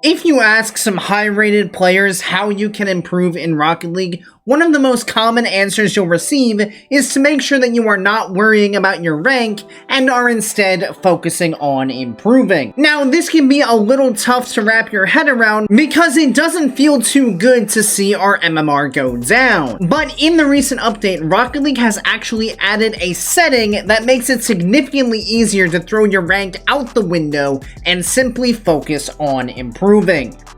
If you ask some high-rated players how you can improve in Rocket League, one of the most common answers you'll receive is to make sure that you are not worrying about your rank and are instead focusing on improving. Now, this can be a little tough to wrap your head around because it doesn't feel too good to see our MMR go down. But in the recent update, Rocket League has actually added a setting that makes it significantly easier to throw your rank out the window and simply focus on improving.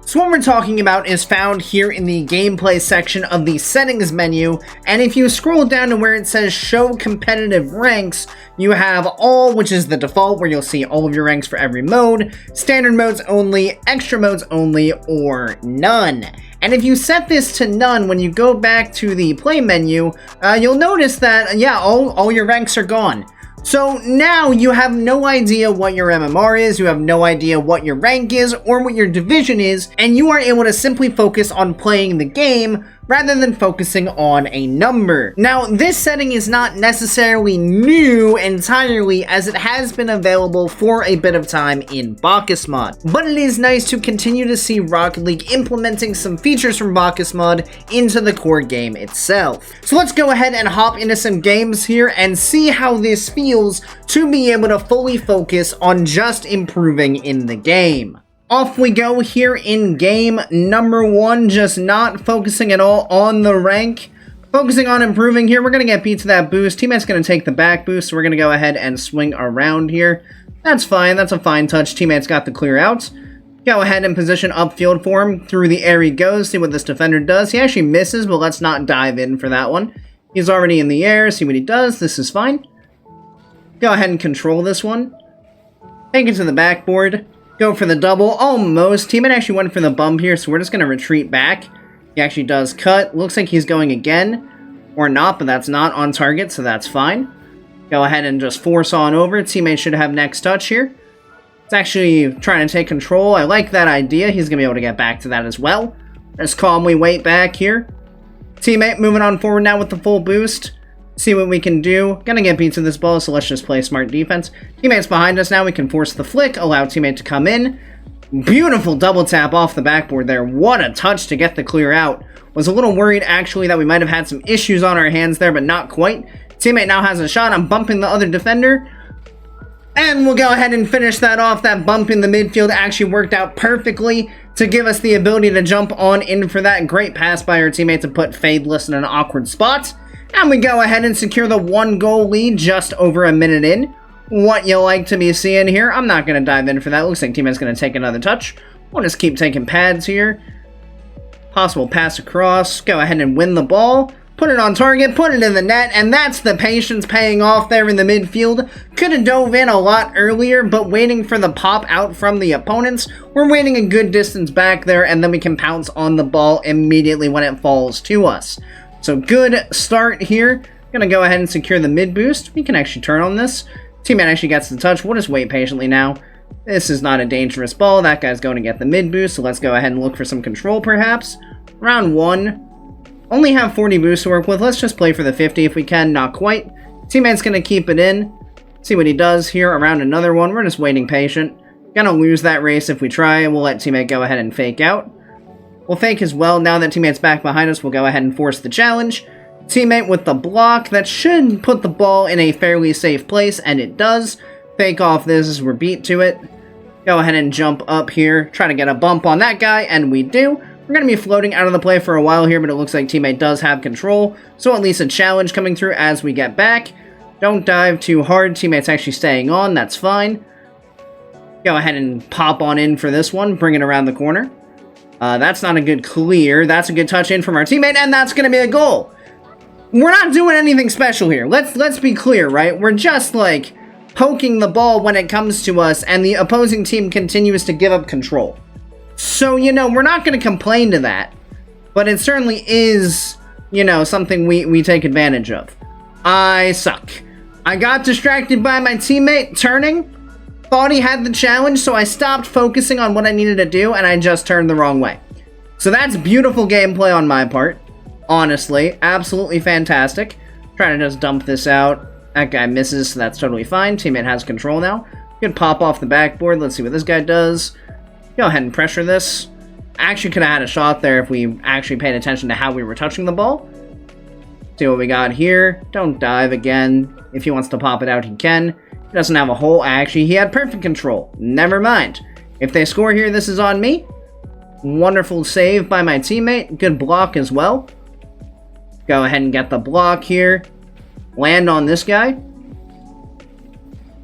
So what we're talking about is found here in the gameplay section of the settings menu, and if you scroll down to where it says show competitive ranks, you have all, which is the default where you'll see all of your ranks for every mode, standard modes only, extra modes only, or none. And if you set this to none, when you go back to the play menu, you'll notice that, yeah, all your ranks are gone. So now you have no idea what your MMR is, you have no idea what your rank is, or what your division is, and you are able to simply focus on playing the game rather than focusing on a number. Now, this setting is not necessarily new entirely, as it has been available for a bit of time in Bacchus Mod. But it is nice to continue to see Rocket League implementing some features from Bacchus Mod into the core game itself. So let's go ahead and hop into some games here and see how this feels to be able to fully focus on just improving in the game. Off we go here in game number 1, just not focusing at all on the rank. Focusing on improving here. We're going to get beat to that boost. Teammate's going to take the back boost, so we're going to go ahead and swing around here. That's fine. That's a fine touch. Teammate's got the clear out. Go ahead and position upfield for him. Through the air he goes. See what this defender does. He actually misses, but let's not dive in for that one. He's already in the air. See what he does. This is fine. Go ahead and control this one. Take it to the backboard. Go for the double. Almost. Teammate actually went for the bump here, so we're just going to retreat back. He actually does cut. Looks like he's going again. Or not, but that's not on target, so that's fine. Go ahead and just force on over. Teammate should have next touch here. It's actually trying to take control. I like that idea. He's going to be able to get back to that as well. Just calmly wait back here. Teammate moving on forward now with the full boost. See what we can do. Gonna get beat to this ball, so let's just play smart defense. Teammate's behind us now. We can force the flick, allow teammate to come in. Beautiful double tap off the backboard there. What a touch to get the clear out. Was a little worried, actually, that we might have had some issues on our hands there, but not quite. Teammate now has a shot. I'm bumping the other defender. And we'll go ahead and finish that off. That bump in the midfield actually worked out perfectly to give us the ability to jump on in for that. Great pass by our teammate to put Fadeless in an awkward spot. And we go ahead and secure the 1-goal lead just over a minute in. What you like to be seeing here. I'm not going to dive in for that. Looks like teammate's going to take another touch. We'll just keep taking pads here. Possible pass across. Go ahead and win the ball. Put it on target. Put it in the net. And that's the patience paying off there in the midfield. Could have dove in a lot earlier, but waiting for the pop out from the opponents. We're waiting a good distance back there, and then we can pounce on the ball immediately when it falls to us. So good start here. Gonna go ahead and secure the mid boost. We can actually turn on this. Teammate actually gets the touch. We'll just wait patiently now. This is not a dangerous ball. That guy's going to get the mid boost, so let's go ahead and look for some control perhaps. Round 1. Only have 40 boosts to work with. Let's just play for the 50 if we can. Not quite. Teammate's gonna keep it in. See what he does here around another one. We're just waiting patient. Gonna lose that race if we try, and we'll let teammate go ahead and fake out. We'll fake as well. Now that teammate's back behind us, we'll go ahead and force the challenge. Teammate with the block. That should put the ball in a fairly safe place, and it does. Fake off this as we're beat to it. Go ahead and jump up here. Try to get a bump on that guy, and we do. We're going to be floating out of the play for a while here, but it looks like teammate does have control. So at least a challenge coming through as we get back. Don't dive too hard. Teammate's actually staying on. That's fine. Go ahead and pop on in for this one. Bring it around the corner. That's not a good clear. That's a good touch in from our teammate, and that's going to be a goal. We're not doing anything special here. Let's be clear, right? We're just, like, poking the ball when it comes to us, and the opposing team continues to give up control. So, you know, we're not going to complain to that. But it certainly is, you know, something we take advantage of. I suck. I got distracted by my teammate turning. Thought he had the challenge, so I stopped focusing on what I needed to do, and I just turned the wrong way. So that's beautiful gameplay on my part. Honestly, absolutely fantastic. Trying to just dump this out. That guy misses, so that's totally fine. Teammate has control now. Good pop off the backboard. Let's see what this guy does. Go ahead and pressure this. Actually could have had a shot there if we actually paid attention to how we were touching the ball. See what we got here. Don't dive again. If he wants to pop it out, he can. He doesn't have a hole. Actually, he had perfect control. Never mind. If they score here, this is on me. Wonderful save by my teammate. Good block as well. Go ahead and get the block here. Land on this guy.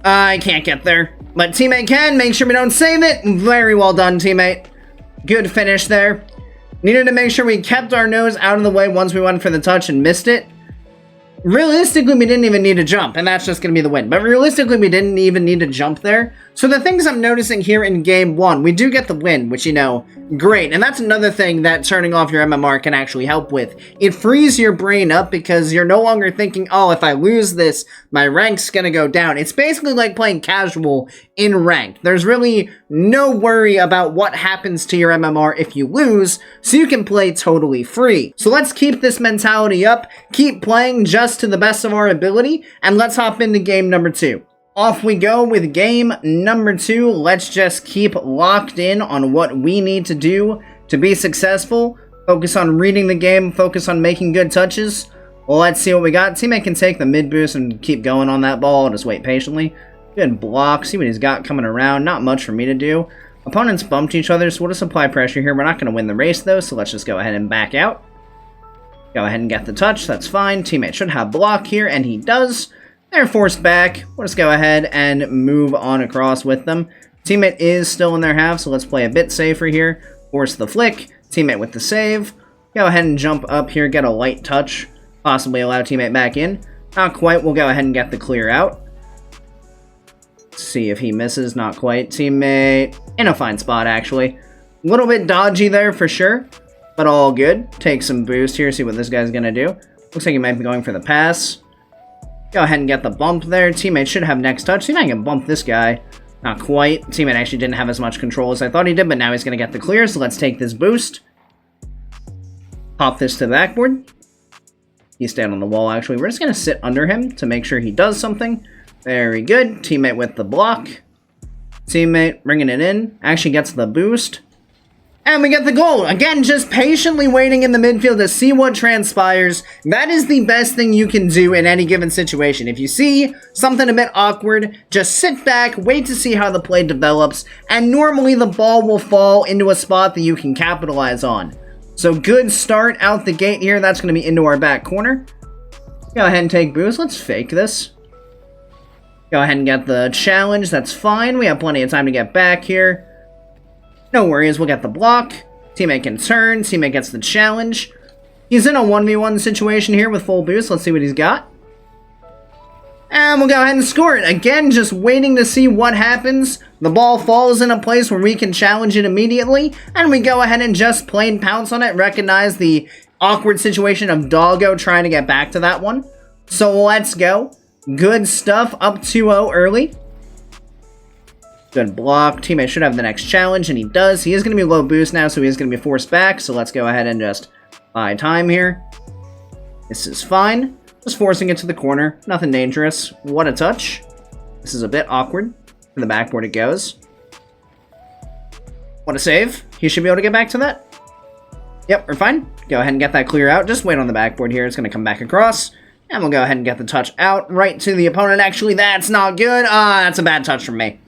I can't get there. But teammate can. Make sure we don't save it. Very well done, teammate. Good finish there. Needed to make sure we kept our nose out of the way once we went for the touch and missed it. Realistically, we didn't even need to jump, and that's just going to be the win. But realistically, we didn't even need to jump there. So the things I'm noticing here in Game 1, we do get the win, which, you know, great. And that's another thing that turning off your MMR can actually help with. It frees your brain up because you're no longer thinking, oh, if I lose this, my rank's going to go down. It's basically like playing casual in ranked. There's really no worry about what happens to your MMR if you lose, so you can play totally free. So let's keep this mentality up, keep playing just to the best of our ability, and let's hop into game number 2. Off we go with game number 2. Let's just keep locked in on what we need to do to be successful. Focus on reading the game, focus on making good touches. Well, let's see what we got. Teammate can take the mid boost and keep going on that ball. Just wait patiently. Good block. See what he's got coming around. Not much for me to do. Opponents bumped each other, so we'll just apply pressure here. We're not going to win the race, though, so let's just go ahead and back out. Go ahead and get the touch. That's fine. Teammate should have block here, and he does. They're forced back. We'll just go ahead and move on across with them. Teammate is still in their half, so let's play a bit safer here. Force the flick. Teammate with the save. Go ahead and jump up here, get a light touch. Possibly allow teammate back in. Not quite. We'll go ahead and get the clear out. See if he misses. Not quite. Teammate in a fine spot, actually. A little bit dodgy there for sure, but all good. Take some boost here, see what this guy's gonna do. Looks like he might be going for the pass. Go ahead and get the bump there. Teammate should have next touch. See if I can bump this guy. Not quite. Teammate actually didn't have as much control as I thought he did, but now he's gonna get the clear, so let's take this boost. Pop this to the backboard. He's standing on the wall, actually. We're just gonna sit under him to make sure he does something. Very good. Teammate with the block. Teammate bringing it in. Actually gets the boost. And we get the goal. Again, just patiently waiting in the midfield to see what transpires. That is the best thing you can do in any given situation. If you see something a bit awkward, just sit back, wait to see how the play develops, and normally the ball will fall into a spot that you can capitalize on. So good start out the gate here. That's going to be into our back corner. Go ahead and take boost. Let's fake this. Go ahead and get the challenge. That's fine. We have plenty of time to get back here. No worries, we'll get the block. Teammate can turn. Teammate gets the challenge. He's in a 1v1 situation here with full boost. Let's see what he's got. And we'll go ahead and score it. Again, just waiting to see what happens. The ball falls in a place where we can challenge it immediately. And we go ahead and just plain pounce on it. Recognize the awkward situation of Doggo trying to get back to that one. So let's go. Good stuff. Up 2-0 early. Good block. Teammate should have the next challenge, and he does. He is going to be low boost now, so he is going to be forced back. So let's go ahead and just buy time here. This is fine. Just forcing it to the corner. Nothing dangerous. What a touch. This is a bit awkward. To the backboard it goes. What a save. He should be able to get back to that. Yep, we're fine. Go ahead and get that clear out. Just wait on the backboard here. It's going to come back across. And we'll go ahead and get the touch out right to the opponent. Actually, that's not good. That's a bad touch from me.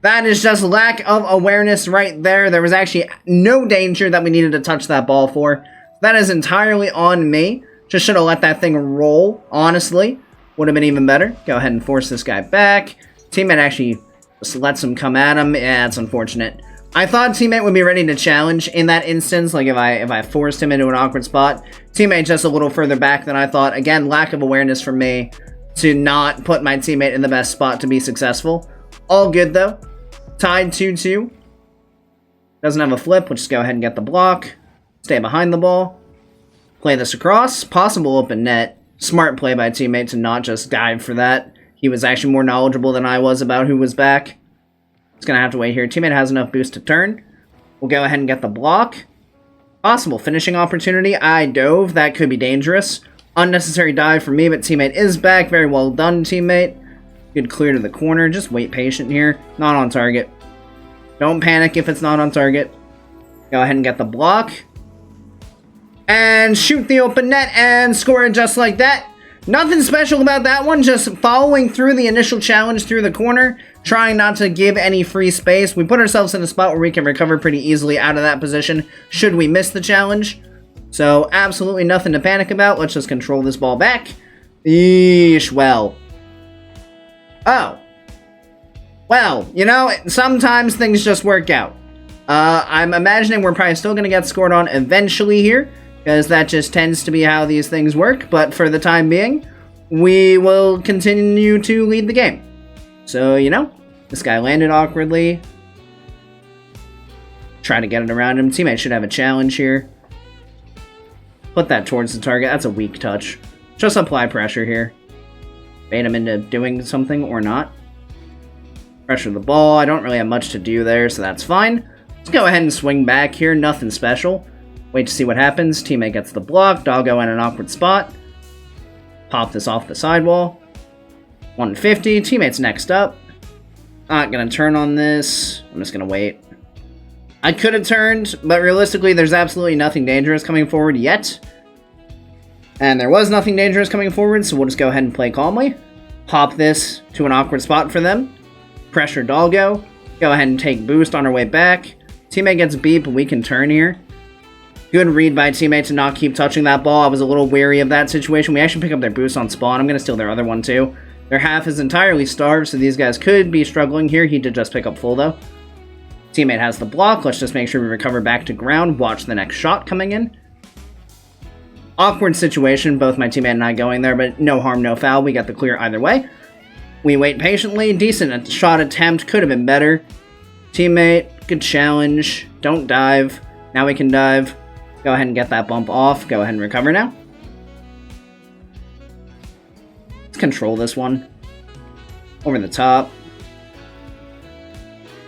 That is just lack of awareness right there. There was actually no danger that we needed to touch that ball for. That is entirely on me. Just should have let that thing roll, honestly. Would have been even better. Go ahead and force this guy back. Teammate actually just lets him come at him. Yeah, it's unfortunate. I thought teammate would be ready to challenge in that instance, like if I forced him into an awkward spot. Teammate just a little further back than I thought. Again, lack of awareness from me to not put my teammate in the best spot to be successful. All good, though. Tied 2-2. Doesn't have a flip. We'll just go ahead and get the block. Stay behind the ball. Play this across. Possible open net. Smart play by teammate to not just dive for that. He was actually more knowledgeable than I was about who was back. It's going to have to wait here. Teammate has enough boost to turn. We'll go ahead and get the block. Possible finishing opportunity. I dove. That could be dangerous. Unnecessary dive for me, but teammate is back. Very well done, teammate. Good clear to the corner. Just wait patient here. Not on target. Don't panic if it's not on target. Go ahead and get the block. And shoot the open net and score it just like that. Nothing special about that one, just following through the initial challenge through the corner, trying not to give any free space. We put ourselves in a spot where we can recover pretty easily out of that position should we miss the challenge. So absolutely nothing to panic about. Let's just control this ball back. Eesh, well. Oh. Well, you know, sometimes things just work out. I'm imagining we're probably still going to get scored on eventually here, because that just tends to be how these things work. But for the time being, we will continue to lead the game. So, you know, this guy landed awkwardly. Try to get it around him. Teammate should have a challenge here. Put that towards the target. That's a weak touch. Just apply pressure here. Bait him into doing something or not. Pressure the ball. I don't really have much to do there, so that's fine. Let's go ahead and swing back here. Nothing special. Wait to see what happens. Teammate gets the block. Doggo in an awkward spot. Pop this off the sidewall. 150. Teammate's next up. Not going to turn on this. I'm just going to wait. I could have turned, but realistically, there's absolutely nothing dangerous coming forward yet. And there was nothing dangerous coming forward, so we'll just go ahead and play calmly. Pop this to an awkward spot for them. Pressure Doggo. Go ahead and take boost on our way back. Teammate gets beat, but we can turn here. Good read by teammate to not keep touching that ball. I was a little wary of that situation. We actually pick up their boost on spawn. I'm going to steal their other one too. Their half is entirely starved, so these guys could be struggling here. He did just pick up full though. Teammate has the block. Let's just make sure we recover back to ground. Watch the next shot coming in. Awkward situation. Both my teammate and I going there, but no harm, no foul. We got the clear either way. We wait patiently. Decent shot attempt. Could have been better. Teammate, good challenge. Don't dive. Now we can dive. Go ahead and get that bump off. Go ahead and recover now. Let's control this one. Over the top.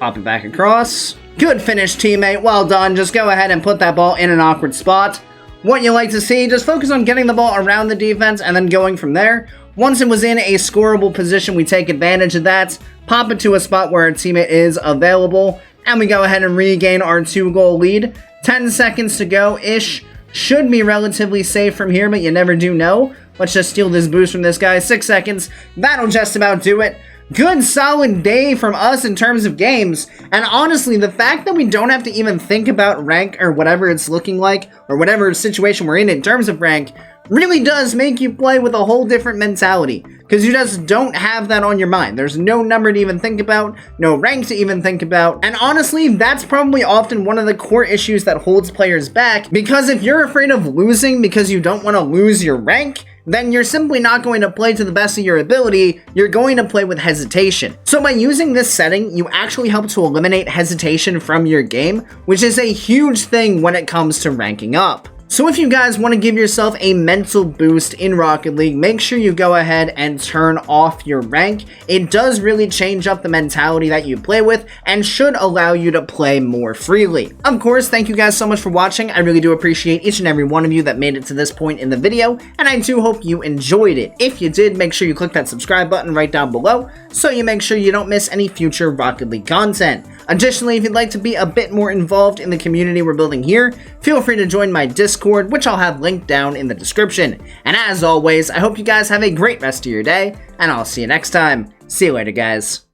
Pop it back across. Good finish, teammate. Well done. Just go ahead and put that ball in an awkward spot. What you like to see, just focus on getting the ball around the defense and then going from there. Once it was in a scoreable position, we take advantage of that. Pop it to a spot where our teammate is available. And we go ahead and regain our 2-goal lead. 10 seconds to go-ish. Should be relatively safe from here, but you never do know. Let's just steal this boost from this guy. 6 seconds. That'll just about do it. Good solid day from us in terms of games. And honestly, the fact that we don't have to even think about rank or whatever it's looking like, or whatever situation we're in terms of rank, really does make you play with a whole different mentality. Because you just don't have that on your mind. There's no number to even think about, no rank to even think about. And honestly, that's probably often one of the core issues that holds players back. Because if you're afraid of losing because you don't want to lose your rank, then you're simply not going to play to the best of your ability. You're going to play with hesitation. So by using this setting, you actually help to eliminate hesitation from your game, which is a huge thing when it comes to ranking up. So if you guys want to give yourself a mental boost in Rocket League, make sure you go ahead and turn off your rank. It does really change up the mentality that you play with and should allow you to play more freely. Of course, thank you guys so much for watching. I really do appreciate each and every one of you that made it to this point in the video, and I do hope you enjoyed it. If you did, make sure you click that subscribe button right down below so you make sure you don't miss any future Rocket League content. Additionally, if you'd like to be a bit more involved in the community we're building here, feel free to join my Discord, which I'll have linked down in the description. And as always, I hope you guys have a great rest of your day, and I'll see you next time. See you later, guys.